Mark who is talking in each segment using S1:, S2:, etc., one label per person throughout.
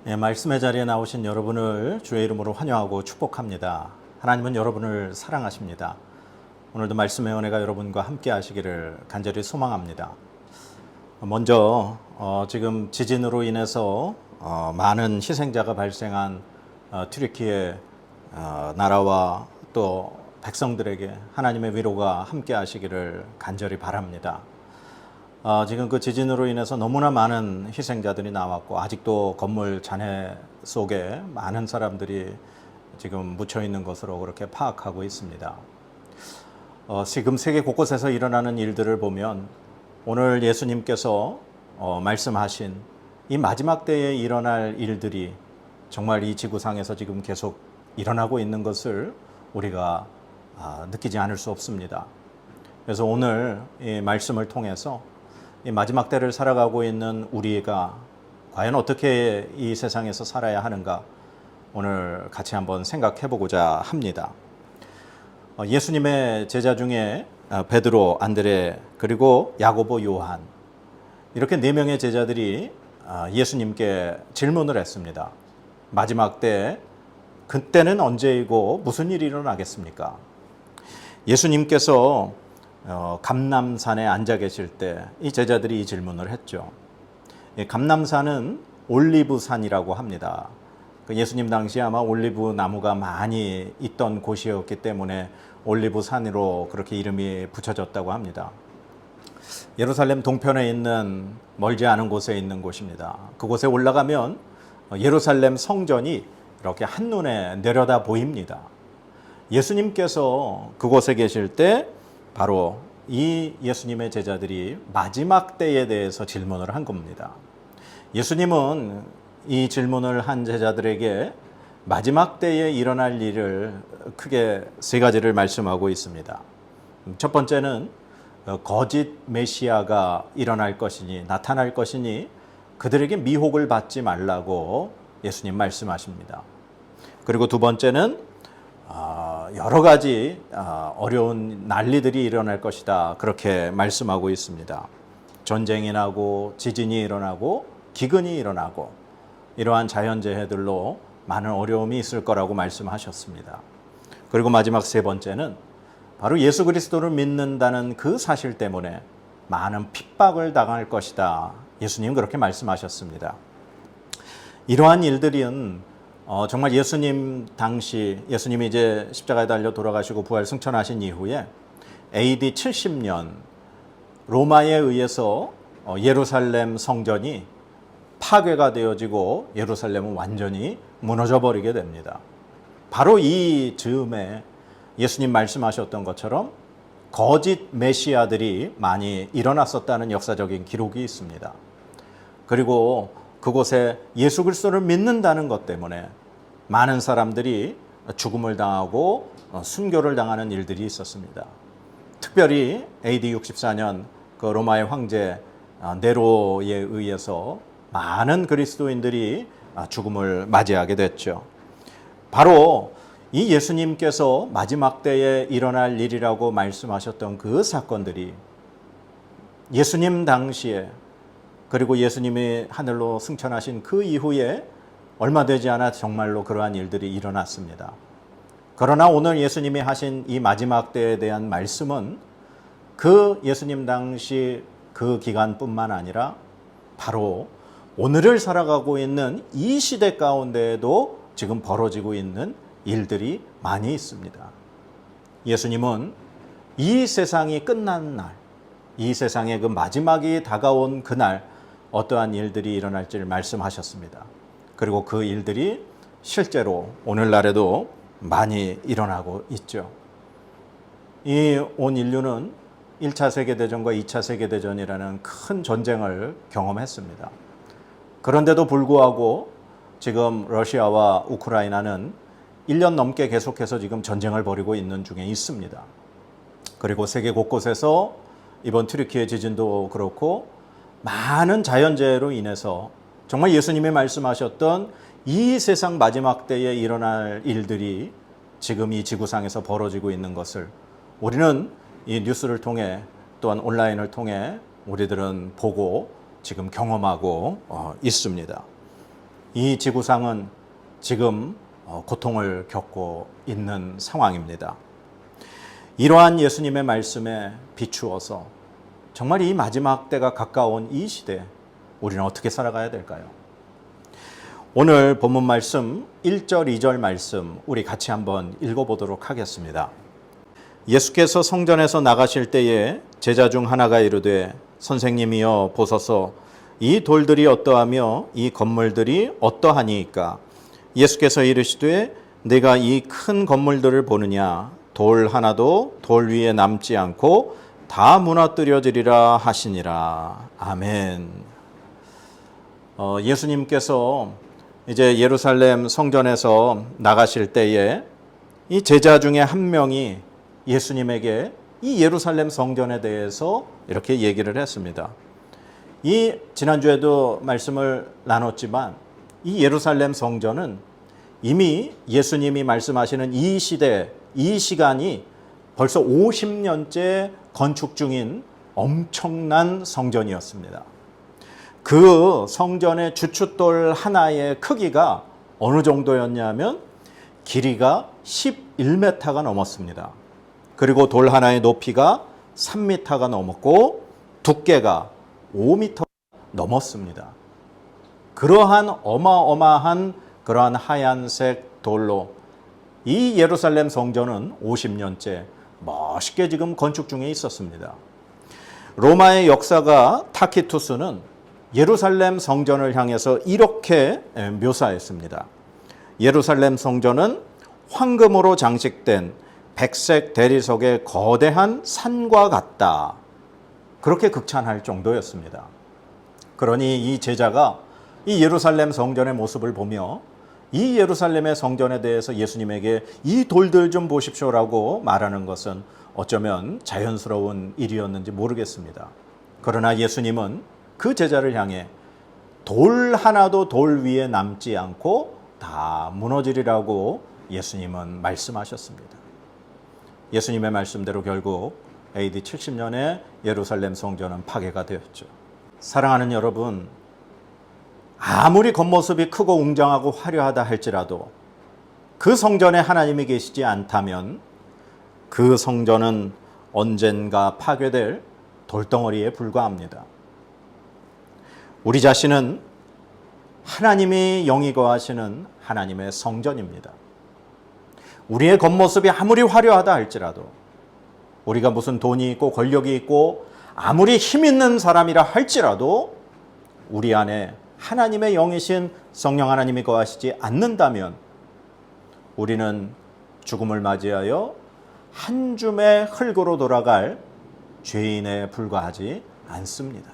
S1: 말씀의 자리에 나오신 여러분을 주의 이름으로 환영하고 축복합니다. 하나님은 여러분을 사랑하십니다. 오늘도 말씀의 은혜가 여러분과 함께 하시기를 간절히 소망합니다. 먼저 지금 지진으로 인해서 많은 희생자가 발생한 튀르키예 나라와 또 백성들에게 하나님의 위로가 함께 하시기를 간절히 바랍니다. 지금 그 지진으로 인해서 너무나 많은 희생자들이 나왔고 아직도 건물 잔해 속에 많은 사람들이 지금 묻혀 있는 것으로 그렇게 파악하고 있습니다. 지금 세계 곳곳에서 일어나는 일들을 보면 오늘 예수님께서 말씀하신 이 마지막 때에 일어날 일들이 정말 이 지구상에서 지금 계속 일어나고 있는 것을 우리가 느끼지 않을 수 없습니다. 그래서 오늘 이 말씀을 통해서 이 마지막 때를 살아가고 있는 우리가 과연 어떻게 이 세상에서 살아야 하는가 오늘 같이 한번 생각해 보고자 합니다. 예수님의 제자 중에 베드로, 안드레, 그리고 야고보, 요한 이렇게 4명의 제자들이 예수님께 질문을 했습니다. 마지막 때 그때는 언제이고 무슨 일이 일어나겠습니까? 예수님께서 감람산에 앉아 계실 때 이 제자들이 이 질문을 했죠. 감람산은 올리브산이라고 합니다. 예수님 당시에 아마 올리브 나무가 많이 있던 곳이었기 때문에 올리브산으로 그렇게 이름이 붙여졌다고 합니다. 예루살렘 동편에 있는 멀지 않은 곳에 있는 곳입니다. 그곳에 올라가면 예루살렘 성전이 이렇게 한눈에 내려다 보입니다. 예수님께서 그곳에 계실 때 바로 이 예수님의 제자들이 마지막 때에 대해서 질문을 한 겁니다. 예수님은 이 질문을 한 제자들에게 마지막 때에 일어날 일을 크게 3가지를 말씀하고 있습니다. 첫 번째는 거짓 메시아가 일어날 것이니 나타날 것이니 그들에게 미혹을 받지 말라고 예수님 말씀하십니다. 그리고 두 번째는 여러 가지 어려운 난리들이 일어날 것이다 그렇게 말씀하고 있습니다. 전쟁이 나고 지진이 일어나고 기근이 일어나고 이러한 자연재해들로 많은 어려움이 있을 거라고 말씀하셨습니다. 그리고 마지막 3번째는 바로 예수 그리스도를 믿는다는 그 사실 때문에 많은 핍박을 당할 것이다. 예수님 그렇게 말씀하셨습니다. 이러한 일들은 정말 예수님 당시 예수님이 이제 십자가에 달려 돌아가시고 부활 승천하신 이후에 AD 70년 로마에 의해서 예루살렘 성전이 파괴가 되어지고 예루살렘은 완전히 무너져 버리게 됩니다. 바로 이 즈음에 예수님 말씀하셨던 것처럼 거짓 메시아들이 많이 일어났었다는 역사적인 기록이 있습니다. 그리고 그곳에 예수 그리스도를 믿는다는 것 때문에 많은 사람들이 죽음을 당하고 순교를 당하는 일들이 있었습니다. 특별히 AD 64년 그 로마의 황제 네로에 의해서 많은 그리스도인들이 죽음을 맞이하게 됐죠. 바로 이 예수님께서 마지막 때에 일어날 일이라고 말씀하셨던 그 사건들이 예수님 당시에 그리고 예수님이 하늘로 승천하신 그 이후에 얼마 되지 않아 정말로 그러한 일들이 일어났습니다. 그러나 오늘 예수님이 하신 이 마지막 때에 대한 말씀은 그 예수님 당시 그 기간뿐만 아니라 바로 오늘을 살아가고 있는 이 시대 가운데에도 지금 벌어지고 있는 일들이 많이 있습니다. 예수님은 이 세상이 끝난 날, 이 세상의 그 마지막이 다가온 그날 어떠한 일들이 일어날지를 말씀하셨습니다. 그리고 그 일들이 실제로 오늘날에도 많이 일어나고 있죠. 이 온 인류는 1차 세계대전과 2차 세계대전이라는 큰 전쟁을 경험했습니다. 그런데도 불구하고 지금 러시아와 우크라이나는 1년 넘게 계속해서 지금 전쟁을 벌이고 있는 중에 있습니다. 그리고 세계 곳곳에서 이번 튀르키예 지진도 그렇고 많은 자연재해로 인해서 정말 예수님이 말씀하셨던 이 세상 마지막 때에 일어날 일들이 지금 이 지구상에서 벌어지고 있는 것을 우리는 이 뉴스를 통해 또한 온라인을 통해 우리들은 보고 지금 경험하고 있습니다. 이 지구상은 지금 고통을 겪고 있는 상황입니다. 이러한 예수님의 말씀에 비추어서 정말 이 마지막 때가 가까운 이 시대 우리는 어떻게 살아가야 될까요? 오늘 본문 말씀 1절, 2절 말씀 우리 같이 한번 읽어보도록 하겠습니다. 예수께서 성전에서 나가실 때에 제자 중 하나가 이르되 선생님이여 보소서 이 돌들이 어떠하며 이 건물들이 어떠하니이까? 예수께서 이르시되 네가 이 큰 건물들을 보느냐? 돌 하나도 돌 위에 남지 않고 다 무너뜨려지리라 하시니라. 아멘. 예수님께서 이제 예루살렘 성전에서 나가실 때에 이 제자 중에 한 명이 예수님에게 이 예루살렘 성전에 대해서 이렇게 얘기를 했습니다. 이 지난주에도 말씀을 나눴지만 이 예루살렘 성전은 이미 예수님이 말씀하시는 이 시대, 이 시간이 벌써 50년째 건축 중인 엄청난 성전이었습니다. 그 성전의 주춧돌 하나의 크기가 어느 정도였냐면 길이가 11m가 넘었습니다. 그리고 돌 하나의 높이가 3m가 넘었고 두께가 5m 넘었습니다. 그러한 어마어마한 그러한 하얀색 돌로 이 예루살렘 성전은 50년째 멋있게 지금 건축 중에 있었습니다. 로마의 역사가 타키투스는 예루살렘 성전을 향해서 이렇게 묘사했습니다. 예루살렘 성전은 황금으로 장식된 백색 대리석의 거대한 산과 같다. 그렇게 극찬할 정도였습니다. 그러니 이 제자가 이 예루살렘 성전의 모습을 보며 이 예루살렘의 성전에 대해서 예수님에게 이 돌들 좀 보십시오라고 말하는 것은 어쩌면 자연스러운 일이었는지 모르겠습니다. 그러나 예수님은 그 제자를 향해 돌 하나도 돌 위에 남지 않고 다 무너지리라고 예수님은 말씀하셨습니다. 예수님의 말씀대로 결국 AD 70년에 예루살렘 성전은 파괴가 되었죠. 사랑하는 여러분, 아무리 겉모습이 크고 웅장하고 화려하다 할지라도 그 성전에 하나님이 계시지 않다면 그 성전은 언젠가 파괴될 돌덩어리에 불과합니다. 우리 자신은 하나님이 영이 거하시는 하나님의 성전입니다. 우리의 겉모습이 아무리 화려하다 할지라도 우리가 무슨 돈이 있고 권력이 있고 아무리 힘 있는 사람이라 할지라도 우리 안에 하나님의 영이신 성령 하나님이 거하시지 않는다면 우리는 죽음을 맞이하여 한 줌의 흙으로 돌아갈 죄인에 불과하지 않습니다.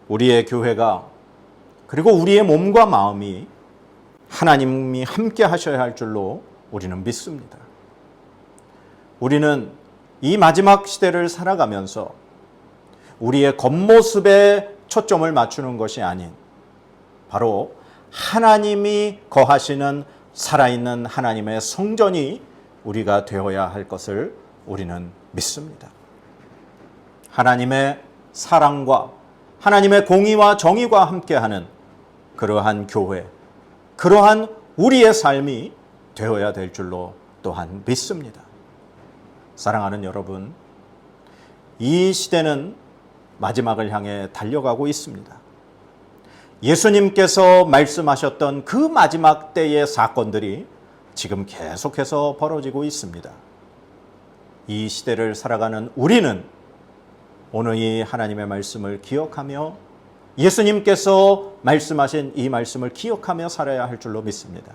S1: 우리의 교회가 그리고 우리의 몸과 마음이 하나님이 함께 하셔야 할 줄로 우리는 믿습니다. 우리는 이 마지막 시대를 살아가면서 우리의 겉모습에 초점을 맞추는 것이 아닌 바로 하나님이 거하시는 살아있는 하나님의 성전이 우리가 되어야 할 것을 우리는 믿습니다. 하나님의 사랑과 하나님의 공의와 정의와 함께하는 그러한 교회, 그러한 우리의 삶이 되어야 될 줄로 또한 믿습니다. 사랑하는 여러분, 이 시대는 마지막을 향해 달려가고 있습니다. 예수님께서 말씀하셨던 그 마지막 때의 사건들이 지금 계속해서 벌어지고 있습니다. 이 시대를 살아가는 우리는 오늘 이 하나님의 말씀을 기억하며 예수님께서 말씀하신 이 말씀을 기억하며 살아야 할 줄로 믿습니다.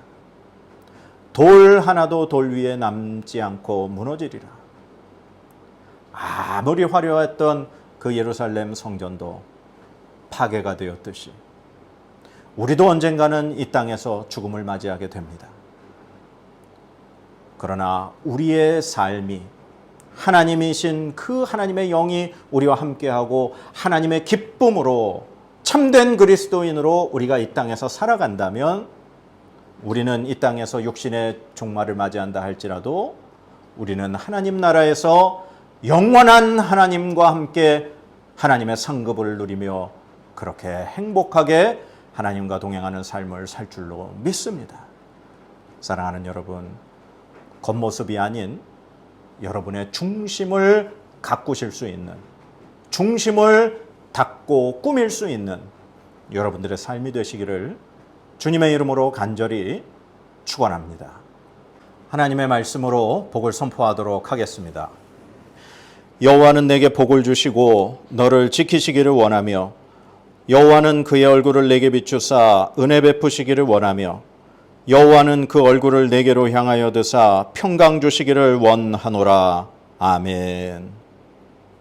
S1: 돌 하나도 돌 위에 남지 않고 무너지리라. 아무리 화려했던 그 예루살렘 성전도 파괴가 되었듯이 우리도 언젠가는 이 땅에서 죽음을 맞이하게 됩니다. 그러나 우리의 삶이 하나님이신 그 하나님의 영이 우리와 함께하고 하나님의 기쁨으로 참된 그리스도인으로 우리가 이 땅에서 살아간다면 우리는 이 땅에서 육신의 종말을 맞이한다 할지라도 우리는 하나님 나라에서 영원한 하나님과 함께 하나님의 상급을 누리며 그렇게 행복하게 하나님과 동행하는 삶을 살 줄로 믿습니다. 사랑하는 여러분, 겉모습이 아닌 여러분의 중심을 가꾸실 수 있는, 중심을 닫고 꾸밀 수 있는 여러분들의 삶이 되시기를 주님의 이름으로 간절히 축원합니다. 하나님의 말씀으로 복을 선포하도록 하겠습니다. 여호와는 내게 복을 주시고 너를 지키시기를 원하며 여호와는 그의 얼굴을 내게 비추사 은혜 베푸시기를 원하며 여호와는 그 얼굴을 내게로 향하여 드사 평강 주시기를 원하노라. 아멘.